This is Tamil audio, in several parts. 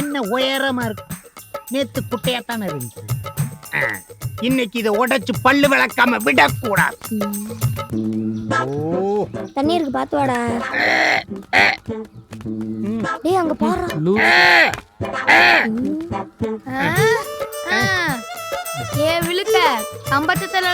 என்ன உயரமா இருக்கு, நேத்து குட்டையாத்தானே இருந்துச்சு. இன்னைக்கு இதை உடைச்சு பல்லு விளக்காம விடக்கூடாது. தண்ணி இருக்கு பாத்து வாடா. டேய் அங்க பாரு. ஏ விழுக்க கம்பத்தல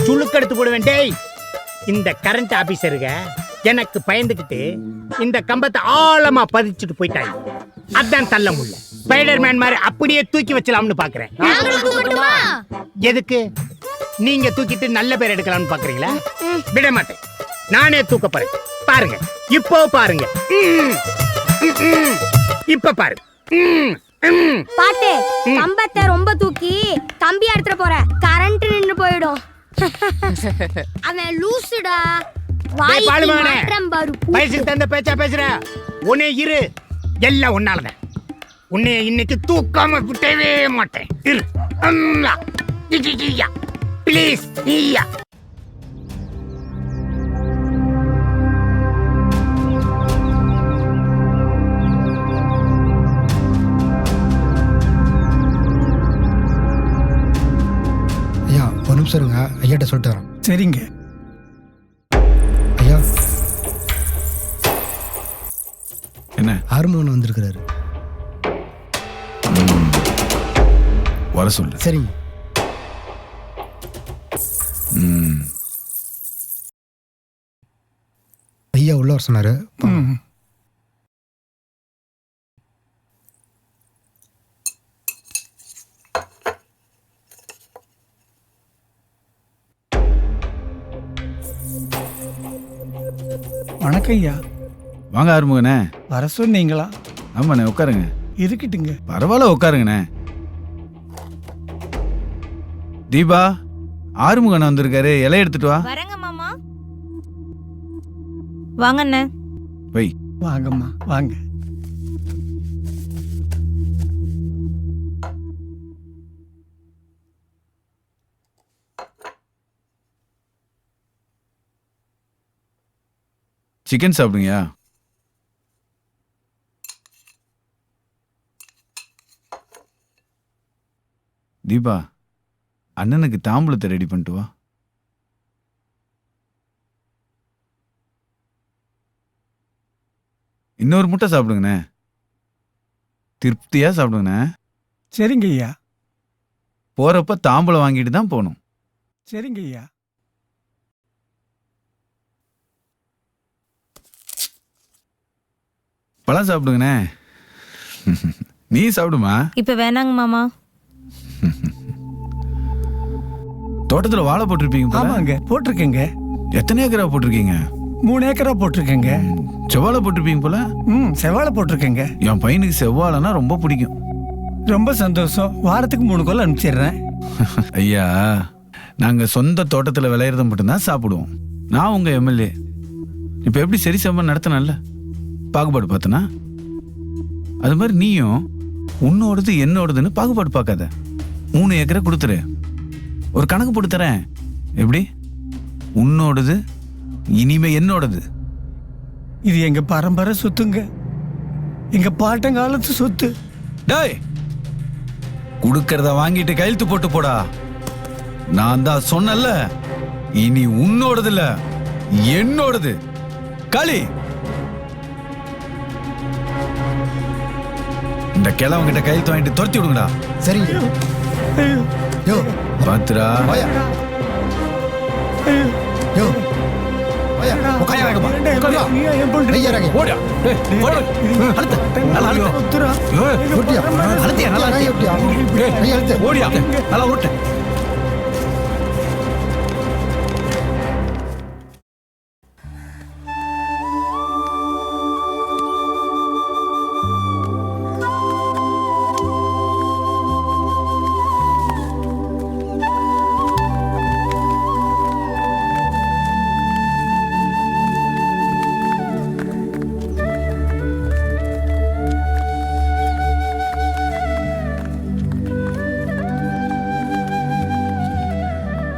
சுளுக்கெடுத்து போடுவேன். டேய், இந்த கரண்ட் ஆபீசருங்க எனக்கு பயந்துக்கிட்டு இந்த கம்பத்தை ஆழமா பதிச்சுட்டு போயிட்டாங்க. அதான் தள்ள முடியல. ஸ்பைடர்மேன் மாதிரி அப்படியே தூக்கி வச்சலாம்னு பாக்குறேன். எதுக்கு? நீங்க தூக்கிட்டு நல்ல பேர் எடுக்கலாம்னு பாக்குறீங்களா? விட மாட்டேன், நானே தூக்க போறேன். பாருங்க, இப்போ பாருங்க. இப்ப பாருங்க. பாட்டு கம்பத்தை ரொம்ப தூக்கி கம்பி எடுத்துட்டு போற, கரண்ட் நின்னு போயிடும். அவன் லூசுடா. வயசுக்கு தந்த பேச்சா பேசுற. உன்னை இரு, எல்லாம் ஒன்னாலதான். உன்னை இன்னைக்கு தூக்காம விட்டவே மாட்டேன். இரு. ப்ளீஸ். ஐயா ஒரு நிமிஷம் இருங்க, ஐயாட்ட சொல்லிட்டு வரேன். சரிங்க ஐயா. என்ன? ஆறுமோகன் வந்திருக்கிறாரு. வர சொல்லு. சரிங்க. ஐயா உள்ள வர சொன்னாரு. வணக்கம் ஐயா. வாங்க ஆறுமுகண்ணே. வர சொன்னீங்களா? ஆமாண்ணே, உட்காருங்க. இருக்கட்டுங்க. பரவாயில்ல, உட்காருங்கண்ணே. தீபா, ஆறுமுகண்ணே வந்திருக்காரு, இலை எடுத்துட்டு வா. வரங்க மாமா. வாங்க அண்ணே. வை. வாங்கம்மா வாங்க. சிக்கன் சாப்பிடுங்க. தீபா, அண்ணனுக்கு தாம்பூலத்தை ரெடி பண்ணிட்டு வா. இன்னொரு முட்டை சாப்பிடுங்கண்ணே, திருப்தியா சாப்பிடுங்கண்ணே. சரிங்க ஐயா. போறப்ப தாம்பூலம் வாங்கிட்டு தான் போகணும். சரிங்க ஐயா. பழம் சாப்பிடுங்கண்ணே. நீ சாப்பிடுமா. இப்ப வேணாங்க மாமா. தோட்டத்துல வாழை போட்டிருப்பீங்க போல. ஆமாங்க, போட்டிருக்கேங்க. எத்தனை ஏக்கரா போட்டிருக்கீங்க? 3 ஏக்கரா போட்டிருக்கேங்க. செவ்வாழை போட்டிருப்பீங்க போல. செவ்வாழை போட்டிருக்கேங்க. என் பையனுக்கு செவ்வாழைன்னா ரொம்ப பிடிக்கும். ரொம்ப சந்தோஷம். வாரத்துக்கு 3 கோல் அனுப்பிச்சிடுறேன். ஐயா, நாங்க சொந்த தோட்டத்துல விளையிறத மட்டும்தான் சாப்பிடுவோம். நான் உங்க எம்எல்ஏ. இப்ப எப்படி சரி சமமா நடத்தினல்ல, பாகுபாடு பார்த்தனா? அது மாதிரி நீயும் உன்னோடது என்னோடதுன்னு பாகுபாடு பார்க்காத. 3 ஏக்கரை கொடுத்துரு. ஒரு கணக்கு போட்டு தரேன். எப்படி? உன்னோடது இனிமே என்னோடது. இது எங்க பரம்பரை சொத்துங்க, எங்க பாட்டங்காலத்து சொத்து. டேய், குடுக்கறத வாங்கிட்டு கையெழுத்து போட்டு போடா. நான் தான் சொன்னல, இனி உன்னோடது இல்ல, என்னோடது. காளி, இந்த கிழவங்கிட்ட கையெழுத்து வாங்கிட்டு துரத்தி விடுங்கடா. சரிங்க. யோ பாத்துரா. வாயா. யோ வாயா. உட்கார வேகமா. ஐயா ராகே. ஓடியா. டேய், ஓடு. அழுத்து. நல்லா அழுத்து. ஒத்துரா. ஒட்டியா. அழுத்தியா, நல்லா ஐயா ஒட்டியா. ஐயா அழுத்து. ஓடியா. நல்லா ஓட்டு.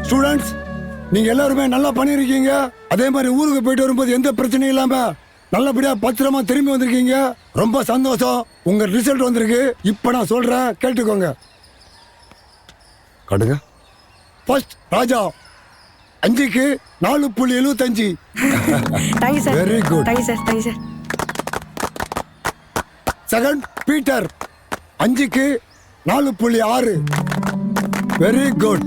ஸ்டூடெண்ட்ஸ், நீங்க எல்லாருமே நல்லா பண்ணிருக்கீங்க. அதே மாதிரி ஊருக்கு போயிட்டு வரும்போது எந்த பிரச்சனையும் இல்லாம நல்லபடியா பத்திரமா திரும்பி வந்திருக்கீங்க. ரொம்ப சந்தோஷம். உங்க ரிசல்ட் வந்திருக்கு. இப்ப நான் சொல்றேன், கேட்டுக்கோங்க. கடுங்க. ஃபர்ஸ்ட் ராஜா 5க்கு 4.75. Thank you sir. Very good. Thank you sir. Thank you sir. Second Peter 5க்கு 4.6. Very good.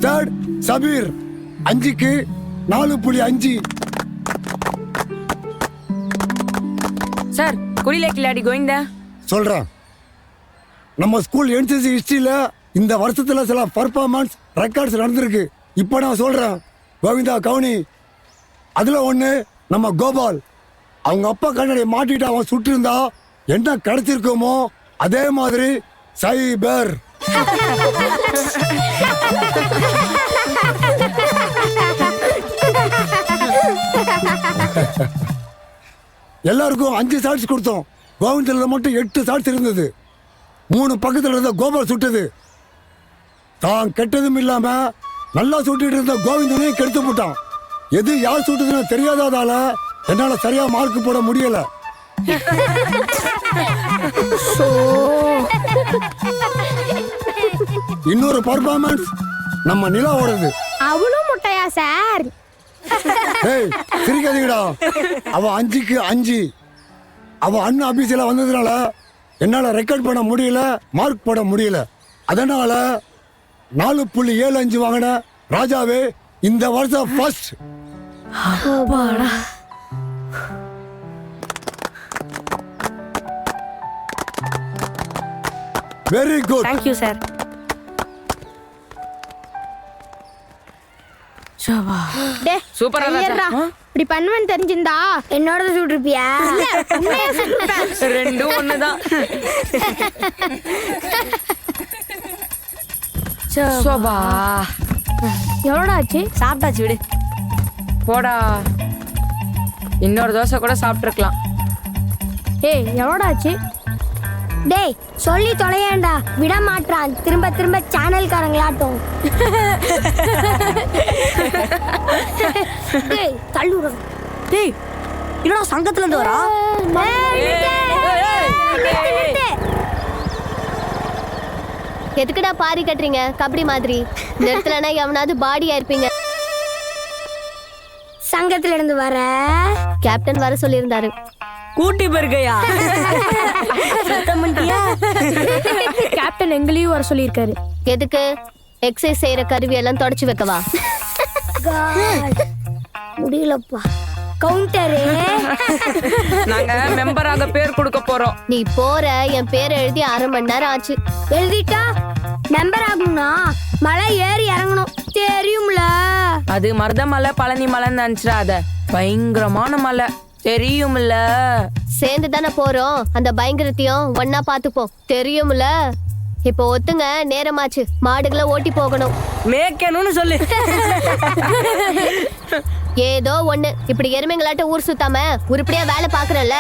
தேர்ட் சபீர் 5க்கு 4.5. சார் குடிலே கில்லாடி கோயிந்தா சொல்றேன். நம்ம ஸ்கூல் என்சிசி ஹிஸ்டரியில இந்த வருஷத்துல சில பர்ஃபார்மன்ஸ் ரெக்கார்ட்ஸ் நடந்திருக்கு. இப்போ நான் சொல்றேன், கோவிந்தா கவுனி. அதுல ஒண்ணு நம்ம கோபால். அவங்க அப்பா கண்ணாடி மாட்டிட்டு அவன் சுட்டு இருந்தா என்ன கிடைச்சிருக்குமோ அதே மாதிரி சைபர். எல்லாருக்கும் 5 ஷாட்ஸ் கொடுத்தோம். கோவிந்தில் மட்டும் 8 ஷாட்ஸ் இருந்தது. 3 பக்கத்துல இருந்த கோபால் சுட்டது. தான் கெட்டதும் இல்லாம நல்லா சுட்டிட்டு இருந்த கோவிந்தனையும் கெடுத்து போட்டான். எது யார் சுட்டதுன்னு தெரியாததால என்னால சரியா மார்க் போட முடியல. இன்னொரு பர்ஃபார்மன்ஸ் நம்ம நிலாவோடது. அவளும் முட்டையா சார்? ஏய் சிரிக்காதீங்கடா. அவன் 5க்கு 5. அவன் அண்ணன் ஆபீஸ்ல வந்ததுனால என்னால ரெக்கார்ட் பண்ண முடியல, மார்க் போட முடியல. அதனால 4.75 வாங்கின ராஜாவே இந்த வருஷம் first. Very good. Thank you sir. சூப்பரா இப்படி பண்ணுவேன்னு தெரிஞ்சிருந்தா என்னோட சுட்டிருப்பியா? ரெண்டும் ஒண்ணுதான். சோபா எவ்வளோடா ஆச்சு? சாப்பிட்டாச்சு விடு. போடா, இன்னொரு தோசை கூட சாப்பிட்டுருக்கலாம். ஏய் எவ்வளோடா ஆச்சு? டேய் சொல்லி தொலையேண்டா, விட மாட்டான். திரும்ப திரும்ப சேனல்காரங்களாட்டும். டேய் தள்ளுற. டேய் என்னடா சங்கத்துல இருந்து வரா? எதுக்குடா பாரி கட்டுறீங்க கபடி மாதிரி? நிறுத்தலனா எவனாவது பாடியா இருப்பீங்க. சங்கத்துல இருந்து வர கேப்டன் வர சொல்லியிருந்தாரு. கூட்டி பெருக்கையா? கேப்டன் எங்களையும் வர சொல்லியிருக்காரு. எதுக்கு? எக்ஸசைஸ் செய்யற கருவி எல்லாம் தொடச்சு வைக்கவா? முடியலப்பா. கவுண்டரு நாங்க மெம்பராக பேர் கொடுக்க போறோம். நீ போற, என் பேரை எழுதி 1/2 மணி நேரம் ஆச்சு. எழுதிட்டா மெம்பர் ஆகணும்னா மலை ஏறி இறங்கணும், தெரியும்ல? அது மருதமலை பழனி மலைன்னு நினைச்சிடாத, பயங்கரமான மலை, தெரியும்ல? சேர்ந்து தானே போறோம், அந்த பயங்கரத்தையும் ஒன்னா பாத்துப்போம், தெரியும்ல? இப்போ ஒத்துங்க, நேரமாச்சு, மாடுகளை ஓட்டி போகணும். மேய்க்கணும்னு சொல்லு. ஏதோ ஒண்ணு, இப்படி எருமைங்களாட்ட ஊர் சுத்தாம உருப்படியா வேலை பாக்குறல்ல.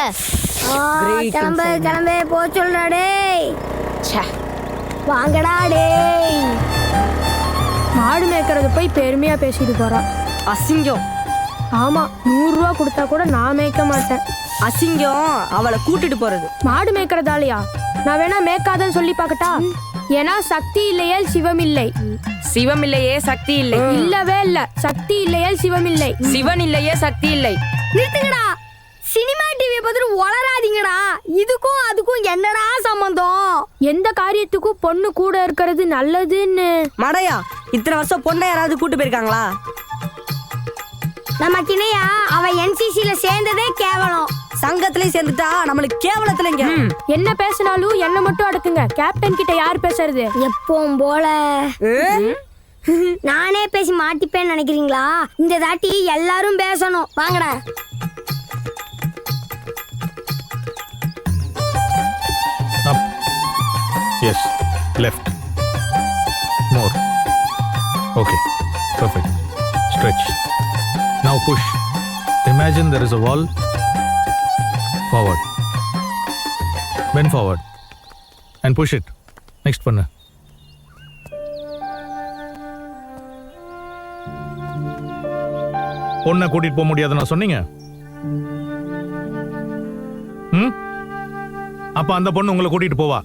கிளம்பு கிளம்பு போ சொல்றா. டேய் வாங்கடா டேய். மாடு மேய்க்கிறது போய் பெருமையா பேசிட்டு போறா. அசிங்கம். ஆமா, 100 ரூபா கொடுத்தா கூட நான் மேய்க்க மாட்டேன். அசிங்கம் அவளை கூட்டிட்டு போறது. மாடு மேய்க்கிறதாலயா? நான் வேணா மேய்க்காதன்னு சொல்லி பாக்கட்டா? ஏன்னா சக்தி இல்லையே சிவம் இல்லை. சிவம் இல்லையே சக்தி இல்லை. இல்லவே இல்ல. சக்தி இல்லையே சிவம் இல்லை. சிவன் இல்லையே சக்தி இல்லை. நிறுத்துங்கடா. சினிமா டிவி பார்த்துட்டு வளராதீங்கடா. இதுக்கும் அதுக்கும் என்னடா சம்பந்தம்? எந்த காரியத்துக்கும் பொண்ணு கூட இருக்கிறது நல்லதுன்னு. மடையா, இத்தனை வருஷம் பொண்ணை யாராவது கூட்டு போயிருக்காங்களா? நம்ம கிணையா அவ என்சிசில சேர்ந்ததே கேவலம். சங்கத்திலயும் சேர்ந்துட்டா நம்மளுக்கு கேவலத்துலங்க. என்ன பேசினாலும் என்ன மட்டும் அடக்குங்க. கேப்டன் கிட்ட யார் பேசுறது? எப்பவும் போல நானே பேசி மாட்டிப்பேன்னு நினைக்கிறீங்களா? இந்த தாட்டி எல்லாரும் பேசணும். வாங்கடா. Up. Yes. Left. More. Okay. Perfect. Stretch. Now push. Imagine there is a wall. Forward. Bend forward. And push it. Next பண்ணு. பொண்ணை கூட்டிட்டு போக முடியாதுன்னு சொன்னீங்க. ம் அப்ப அந்த பொண்ணு உங்களை கூட்டிட்டு போவா.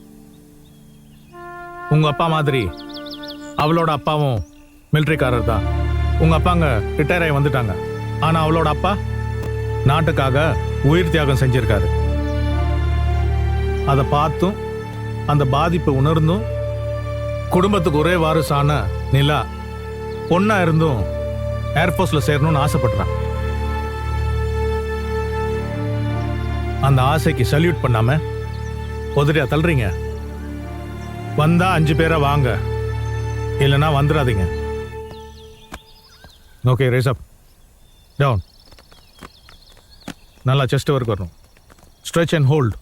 உங்க அப்பா மாதிரி அவளோட அப்பாவும் மிலிட்டரிக்காரர் தான். உங்க அப்பாங்க ரிட்டையர் ஆகி வந்துட்டாங்க. ஆனா அவளோட அப்பா நாட்டுக்காக உயிர் தியாகம் செஞ்சிருக்காரு. அதை பார்த்தும் அந்த பாதிப்பை உணர்ந்தும் குடும்பத்துக்கு ஒரே வாரிசான நிலா பொண்ணா இருந்தும் ஏர்ஃபோர்ஸ்ல சேரணும்னு ஆசைப்படுறான். அந்த ஆசைக்கு சல்யூட் பண்ணாம உதறியா தள்ளுறீங்க. வந்தா 5 பேரா வாங்க, இல்லைன்னா வந்துடாதீங்க. ஓகே, ரேஸ் அப், டவுன். நல்லா செஸ்ட் ஒர்க் வரணும். Stretch and hold.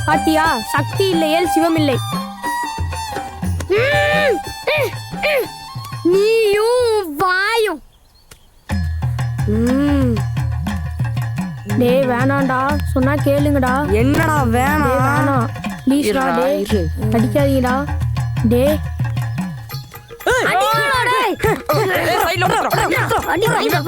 பாத்தியா, சக்தி இல்லையேல் சிவம் இல்லை. நீயும் வாயும். டேய் வேணாம்டா, சொன்னா கேளுங்கடா. என்னடா டேய் வேணாம்? வேணாம் ப்ளீஸ்டா. இருடா, டேய் இரு. அடிக்காதீங்கடா. டேய் அடிங்கடா டேய். ஏய், சைடுல உட்காரு. அடிங்கடா.